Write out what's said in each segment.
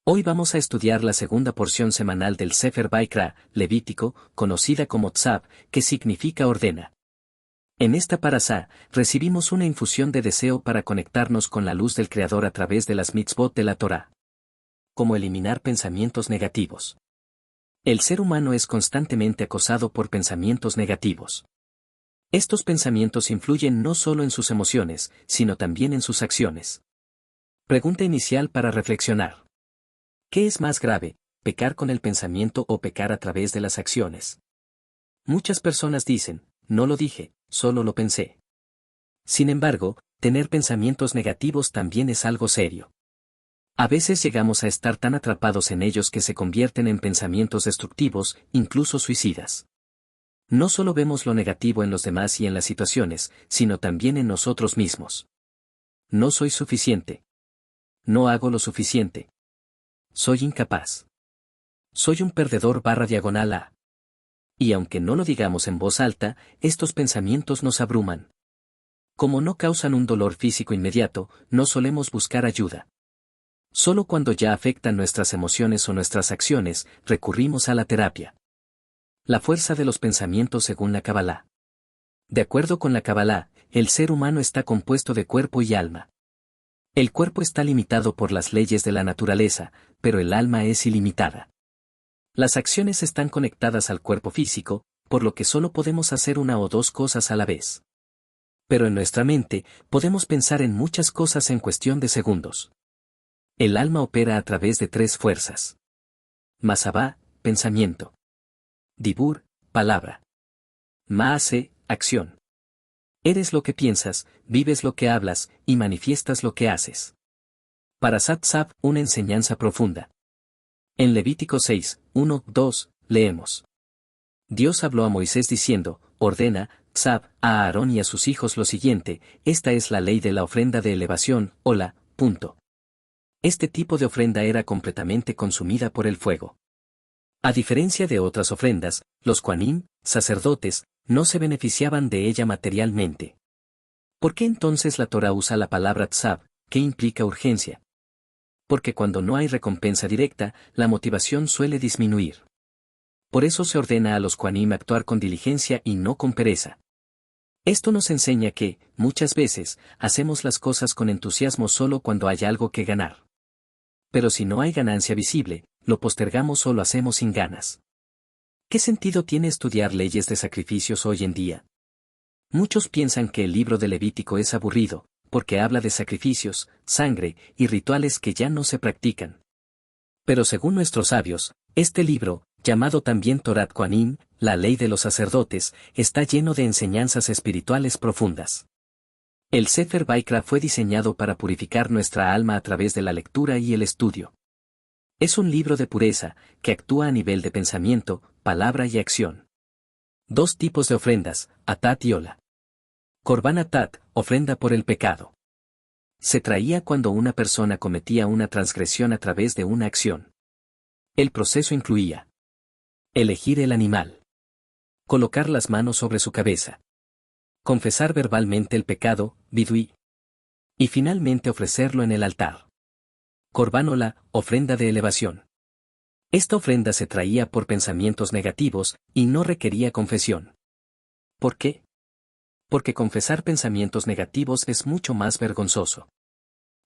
Hoy vamos a estudiar la segunda porción semanal del Sefer Vaikra, Levítico, conocida como Tzab, que significa ordena. En esta parasá, recibimos una infusión de deseo para conectarnos con la luz del Creador a través de las mitzvot de la Torá. Como eliminar pensamientos negativos. El ser humano es constantemente acosado por pensamientos negativos. Estos pensamientos influyen no solo en sus emociones, sino también en sus acciones. Pregunta inicial para reflexionar. ¿Qué es más grave, pecar con el pensamiento o pecar a través de las acciones? Muchas personas dicen, no lo dije, solo lo pensé. Sin embargo, tener pensamientos negativos también es algo serio. A veces llegamos a estar tan atrapados en ellos que se convierten en pensamientos destructivos, incluso suicidas. No solo vemos lo negativo en los demás y en las situaciones, sino también en nosotros mismos. No soy suficiente. No hago lo suficiente. Soy incapaz. Soy un perdedor /A. Y aunque no lo digamos en voz alta, estos pensamientos nos abruman. Como no causan un dolor físico inmediato, no solemos buscar ayuda. Solo cuando ya afectan nuestras emociones o nuestras acciones, recurrimos a la terapia. La fuerza de los pensamientos según la Kabbalah. De acuerdo con la Kabbalah, el ser humano está compuesto de cuerpo y alma. El cuerpo está limitado por las leyes de la naturaleza, pero el alma es ilimitada. Las acciones están conectadas al cuerpo físico, por lo que solo podemos hacer una o dos cosas a la vez. Pero en nuestra mente, podemos pensar en muchas cosas en cuestión de segundos. El alma opera a través de tres fuerzas. Masabá, pensamiento. Dibur, palabra. Maase, acción. Eres lo que piensas, vives lo que hablas, y manifiestas lo que haces. Parashat Tzab, una enseñanza profunda. En Levítico 6, 1, 2, leemos. Dios habló a Moisés diciendo, ordena, Tzab, a Aarón y a sus hijos lo siguiente, esta es la ley de la ofrenda de elevación, hola, punto. Este tipo de ofrenda era completamente consumida por el fuego. A diferencia de otras ofrendas, los Kohanim, sacerdotes, no se beneficiaban de ella materialmente. ¿Por qué entonces la Torá usa la palabra tzab, que implica urgencia? Porque cuando no hay recompensa directa, la motivación suele disminuir. Por eso se ordena a los Kohanim actuar con diligencia y no con pereza. Esto nos enseña que, muchas veces, hacemos las cosas con entusiasmo solo cuando hay algo que ganar. Pero si no hay ganancia visible, lo postergamos o lo hacemos sin ganas. ¿Qué sentido tiene estudiar leyes de sacrificios hoy en día? Muchos piensan que el libro de Levítico es aburrido, porque habla de sacrificios, sangre y rituales que ya no se practican. Pero según nuestros sabios, este libro, llamado también Torat Kohanim, la ley de los sacerdotes, está lleno de enseñanzas espirituales profundas. El Sefer Vaikra fue diseñado para purificar nuestra alma a través de la lectura y el estudio. Es un libro de pureza, que actúa a nivel de pensamiento, palabra y acción. Dos tipos de ofrendas, atat y ola. Korban atat, ofrenda por el pecado. Se traía cuando una persona cometía una transgresión a través de una acción. El proceso incluía elegir el animal, colocar las manos sobre su cabeza, confesar verbalmente el pecado, vidui, y finalmente ofrecerlo en el altar. Korban ola, ofrenda de elevación. Esta ofrenda se traía por pensamientos negativos, y no requería confesión. ¿Por qué? Porque confesar pensamientos negativos es mucho más vergonzoso.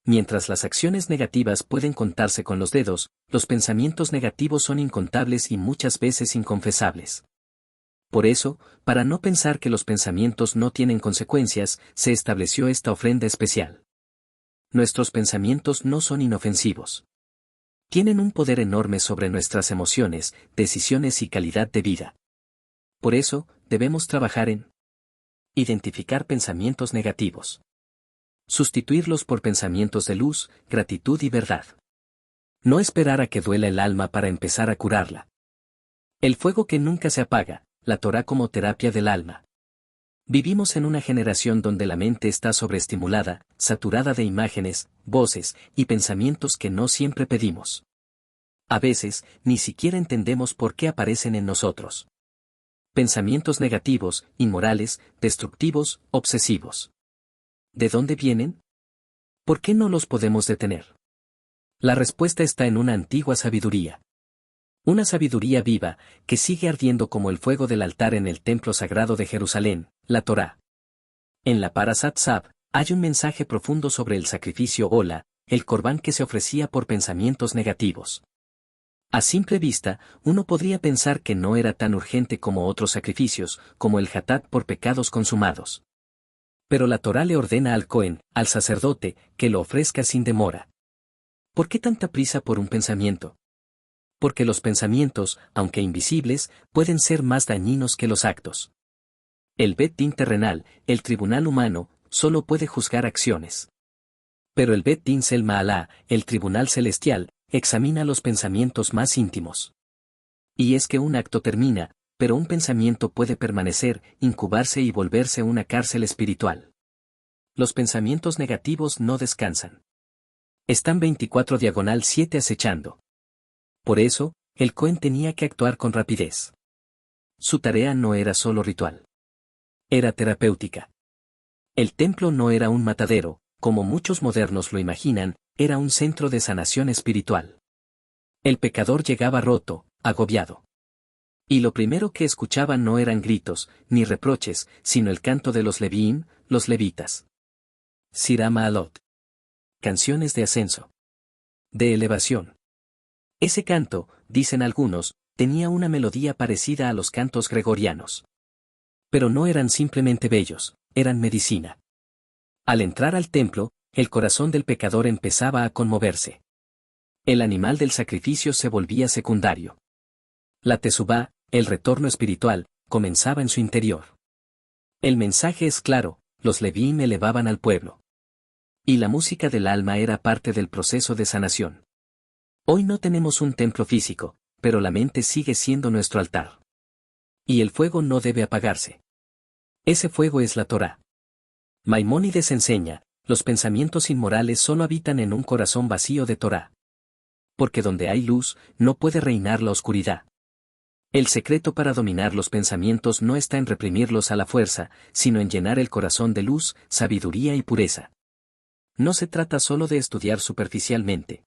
Mientras las acciones negativas pueden contarse con los dedos, los pensamientos negativos son incontables y muchas veces inconfesables. Por eso, para no pensar que los pensamientos no tienen consecuencias, se estableció esta ofrenda especial. Nuestros pensamientos no son inofensivos. Tienen un poder enorme sobre nuestras emociones, decisiones y calidad de vida. Por eso, debemos trabajar en identificar pensamientos negativos. Sustituirlos por pensamientos de luz, gratitud y verdad. No esperar a que duela el alma para empezar a curarla. El fuego que nunca se apaga, la Torá como terapia del alma. Vivimos en una generación donde la mente está sobreestimulada, saturada de imágenes, voces y pensamientos que no siempre pedimos. A veces, ni siquiera entendemos por qué aparecen en nosotros. Pensamientos negativos, inmorales, destructivos, obsesivos. ¿De dónde vienen? ¿Por qué no los podemos detener? La respuesta está en una antigua sabiduría. Una sabiduría viva, que sigue ardiendo como el fuego del altar en el templo sagrado de Jerusalén, la Torá. En la Parashat Sab, hay un mensaje profundo sobre el sacrificio Ola, el corbán que se ofrecía por pensamientos negativos. A simple vista, uno podría pensar que no era tan urgente como otros sacrificios, como el hatat por pecados consumados. Pero la Torá le ordena al Cohen, al sacerdote, que lo ofrezca sin demora. ¿Por qué tanta prisa por un pensamiento? Porque los pensamientos, aunque invisibles, pueden ser más dañinos que los actos. El Bet Din terrenal, el tribunal humano, solo puede juzgar acciones. Pero el Bet Din Sel Ma'alá, el tribunal celestial, examina los pensamientos más íntimos. Y es que un acto termina, pero un pensamiento puede permanecer, incubarse y volverse una cárcel espiritual. Los pensamientos negativos no descansan. Están 24/7 acechando. Por eso, el Cohen tenía que actuar con rapidez. Su tarea no era solo ritual. Era terapéutica. El templo no era un matadero, como muchos modernos lo imaginan, era un centro de sanación espiritual. El pecador llegaba roto, agobiado. Y lo primero que escuchaba no eran gritos, ni reproches, sino el canto de los Leviim, los levitas. Sirá Ma'alot. Canciones de ascenso. De elevación. Ese canto, dicen algunos, tenía una melodía parecida a los cantos gregorianos. Pero no eran simplemente bellos, eran medicina. Al entrar al templo, el corazón del pecador empezaba a conmoverse. El animal del sacrificio se volvía secundario. La tesubá, el retorno espiritual, comenzaba en su interior. El mensaje es claro, los Leviim elevaban al pueblo. Y la música del alma era parte del proceso de sanación. Hoy no tenemos un templo físico, pero la mente sigue siendo nuestro altar. Y el fuego no debe apagarse. Ese fuego es la Torá. Maimónides enseña, los pensamientos inmorales solo habitan en un corazón vacío de Torá. Porque donde hay luz, no puede reinar la oscuridad. El secreto para dominar los pensamientos no está en reprimirlos a la fuerza, sino en llenar el corazón de luz, sabiduría y pureza. No se trata solo de estudiar superficialmente.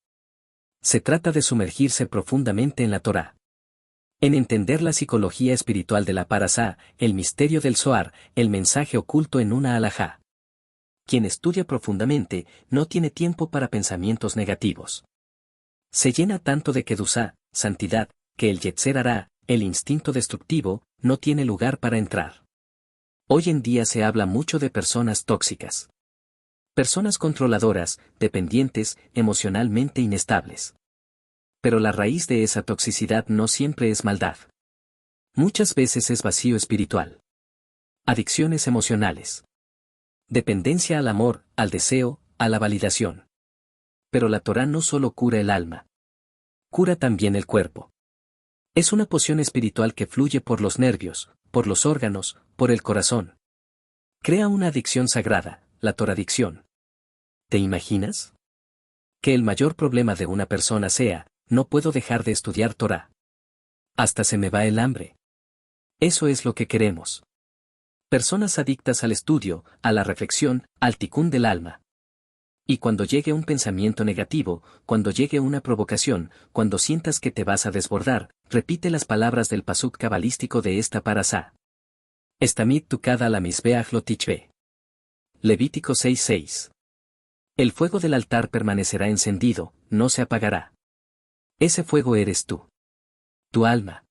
Se trata de sumergirse profundamente en la Torá. En entender la psicología espiritual de la Parasá, el misterio del Zohar, el mensaje oculto en una alajá. Quien estudia profundamente, no tiene tiempo para pensamientos negativos. Se llena tanto de kedusá, santidad, que el yetzer hará, el instinto destructivo, no tiene lugar para entrar. Hoy en día se habla mucho de personas tóxicas. Personas controladoras, dependientes, emocionalmente inestables. Pero la raíz de esa toxicidad no siempre es maldad. Muchas veces es vacío espiritual. Adicciones emocionales. Dependencia al amor, al deseo, a la validación. Pero la Torá no solo cura el alma. Cura también el cuerpo. Es una poción espiritual que fluye por los nervios, por los órganos, por el corazón. Crea una adicción sagrada, la toradicción. ¿Te imaginas? Que el mayor problema de una persona sea, no puedo dejar de estudiar Torá. Hasta se me va el hambre. Eso es lo que queremos. Personas adictas al estudio, a la reflexión, al ticún del alma. Y cuando llegue un pensamiento negativo, cuando llegue una provocación, cuando sientas que te vas a desbordar, repite las palabras del pasuk cabalístico de esta parasá. Estamid tukad ala mizbeach lo tichbe. Levítico 6:6. El fuego del altar permanecerá encendido, no se apagará. Ese fuego eres tú. Tu alma.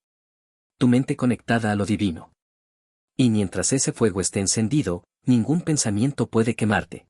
Tu mente conectada a lo divino. Y mientras ese fuego esté encendido, ningún pensamiento puede quemarte.